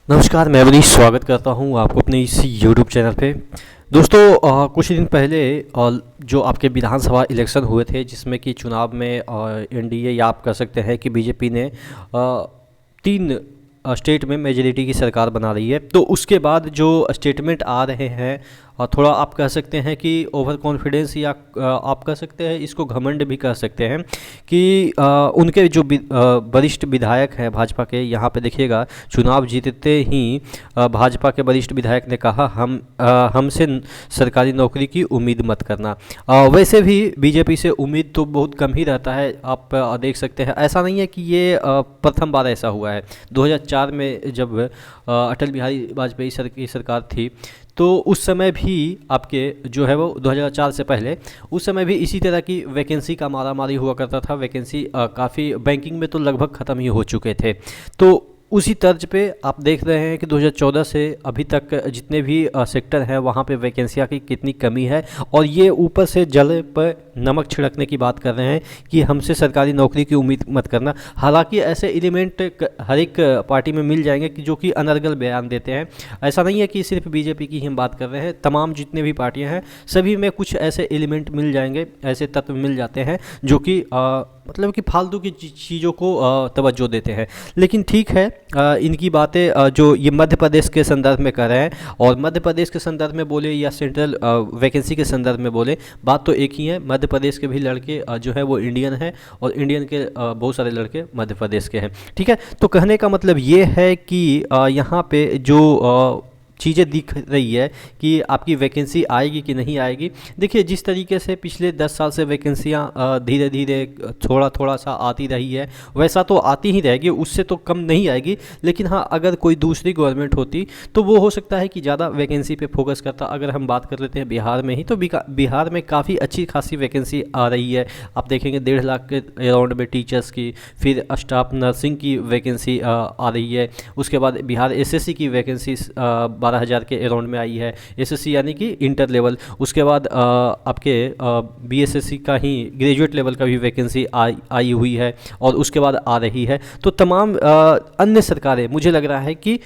नमस्कार, मैं अवनीश स्वागत करता हूं आपको अपने इस यूट्यूब चैनल पे। दोस्तों, कुछ दिन पहले जो आपके विधानसभा इलेक्शन हुए थे, जिसमें कि चुनाव में एनडीए या आप कह सकते हैं कि बीजेपी ने 3 स्टेट में मेजॉरिटी की सरकार बना रही है। तो उसके बाद जो स्टेटमेंट आ रहे हैं, थोड़ा आप कह सकते हैं कि ओवर कॉन्फिडेंस, या आप कह सकते हैं इसको घमंड भी कह सकते हैं कि उनके जो वरिष्ठ विधायक हैं भाजपा के, यहाँ पे देखिएगा चुनाव जीतते ही भाजपा के वरिष्ठ विधायक ने कहा हमसे सरकारी नौकरी की उम्मीद मत करना। वैसे भी बीजेपी से उम्मीद तो बहुत कम ही रहता है। आप देख सकते हैं, ऐसा नहीं है कि ये प्रथम बार ऐसा हुआ है। 2004 में जब अटल बिहारी वाजपेयी की सरकार थी, तो उस समय भी आपके जो है वो 2004 से पहले उस समय भी इसी तरह की वैकेंसी का मारामारी हुआ करता था। वैकेंसी काफ़ी बैंकिंग में तो लगभग ख़त्म ही हो चुके थे। तो उसी तर्ज पे आप देख रहे हैं कि 2014 से अभी तक जितने भी सेक्टर हैं वहाँ पे वैकेंसियाँ की कितनी कमी है, और ये ऊपर से जल पर नमक छिड़कने की बात कर रहे हैं कि हमसे सरकारी नौकरी की उम्मीद मत करना। हालांकि ऐसे एलिमेंट हर एक पार्टी में मिल जाएंगे कि जो कि अनर्गल बयान देते हैं। ऐसा नहीं है कि सिर्फ बीजेपी की ही हम बात कर रहे हैं, तमाम जितने भी पार्टियाँ हैं सभी में कुछ ऐसे एलिमेंट मिल जाएंगे, ऐसे तत्व मिल जाते हैं जो कि मतलब कि फालतू की चीज़ों को तवज्जो देते हैं। लेकिन ठीक है, इनकी बातें जो ये मध्य प्रदेश के संदर्भ में कर रहे हैं, और मध्य प्रदेश के संदर्भ में बोले या सेंट्रल वैकेंसी के संदर्भ में बोले, बात तो एक ही है। मध्य प्रदेश के भी लड़के जो है वो इंडियन हैं, और इंडियन के बहुत सारे लड़के मध्य प्रदेश के हैं। ठीक है, तो कहने का मतलब ये है कि यहाँ पे जो चीज़ें दिख रही है कि आपकी वैकेंसी आएगी कि नहीं आएगी। देखिए, जिस तरीके से पिछले 10 साल से वैकेंसियाँ धीरे धीरे थोड़ा थोड़ा सा आती रही है, वैसा तो आती ही रहेगी, उससे तो कम नहीं आएगी। लेकिन हाँ, अगर कोई दूसरी गवर्नमेंट होती तो वो हो सकता है कि ज़्यादा वैकेंसी पे फोकस करता। अगर हम बात कर लेते हैं बिहार में ही, तो बिहार में काफ़ी अच्छी खासी वैकेंसी आ रही है। आप देखेंगे 1.5 लाख के अराउंड में टीचर्स की, फिर स्टाफ नर्सिंग की वैकेंसी आ रही है। उसके बाद बिहार एसएससी की वैकेंसी 12,000 के अराउंड में आई है। एसएससी यानी कि इंटर लेवल। उसके बाद आपके बीएसएससी का ही ग्रेजुएट लेवल का भी वैकेंसी आई हुई है, और उसके बाद आ रही है। तो तमाम अन्य सरकारें, मुझे लग रहा है कि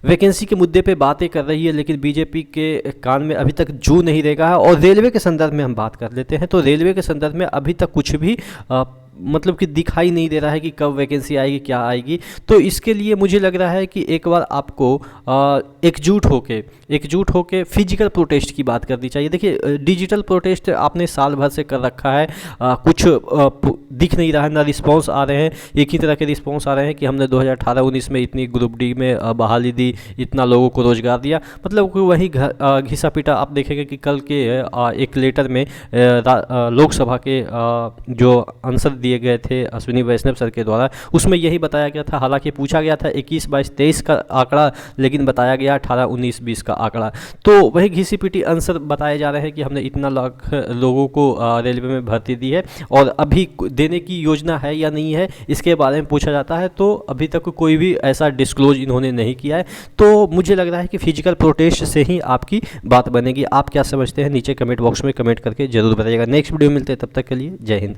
वैकेंसी के मुद्दे पे बातें कर रही है, लेकिन बीजेपी के कान में अभी तक जू नहीं रेगा है। और रेलवे के संदर्भ में हम बात कर लेते हैं, तो रेलवे के संदर्भ में अभी तक कुछ भी मतलब कि दिखाई नहीं दे रहा है कि कब वैकेंसी आएगी, क्या आएगी। तो इसके लिए मुझे लग रहा है कि एक बार आपको एकजुट होके फिजिकल प्रोटेस्ट की बात करनी चाहिए। देखिए, डिजिटल प्रोटेस्ट आपने साल भर से कर रखा है, कुछ दिख नहीं रहा है, ना रिस्पांस आ रहे हैं। एक ही तरह के रिस्पांस आ रहे हैं कि हमने 2018-19 में इतनी ग्रुप डी में बहाली दी, इतना लोगों को रोजगार दिया। मतलब कि वही घिसा पिटा। आप देखेंगे कि कल के एक लेटर में लोकसभा के जो आंसर दिए गए थे अश्विनी वैष्णव सर के द्वारा, उसमें यही बताया गया था। हालांकि पूछा गया था 21, 22, 23 का आंकड़ा, लेकिन बताया गया 18, 19, 20 का आंकड़ा। तो वही घिसी पिटी आंसर बताए जा रहे हैं कि हमने इतना लाख लोगों को रेलवे में भर्ती दी है, और अभी देने की योजना है या नहीं है, इसके बारे में पूछा जाता है। तो अभी तक कोई भी ऐसा डिस्क्लोज इन्होंने नहीं किया है। तो मुझे लग रहा है कि फिजिकल प्रोटेस्ट से ही आपकी बात बनेगी। आप क्या समझते हैं, नीचे कमेंट बॉक्स में कमेंट करके जरूर बताइएगा। नेक्स्ट वीडियो मिलते हैं, तब तक के लिए जय हिंद।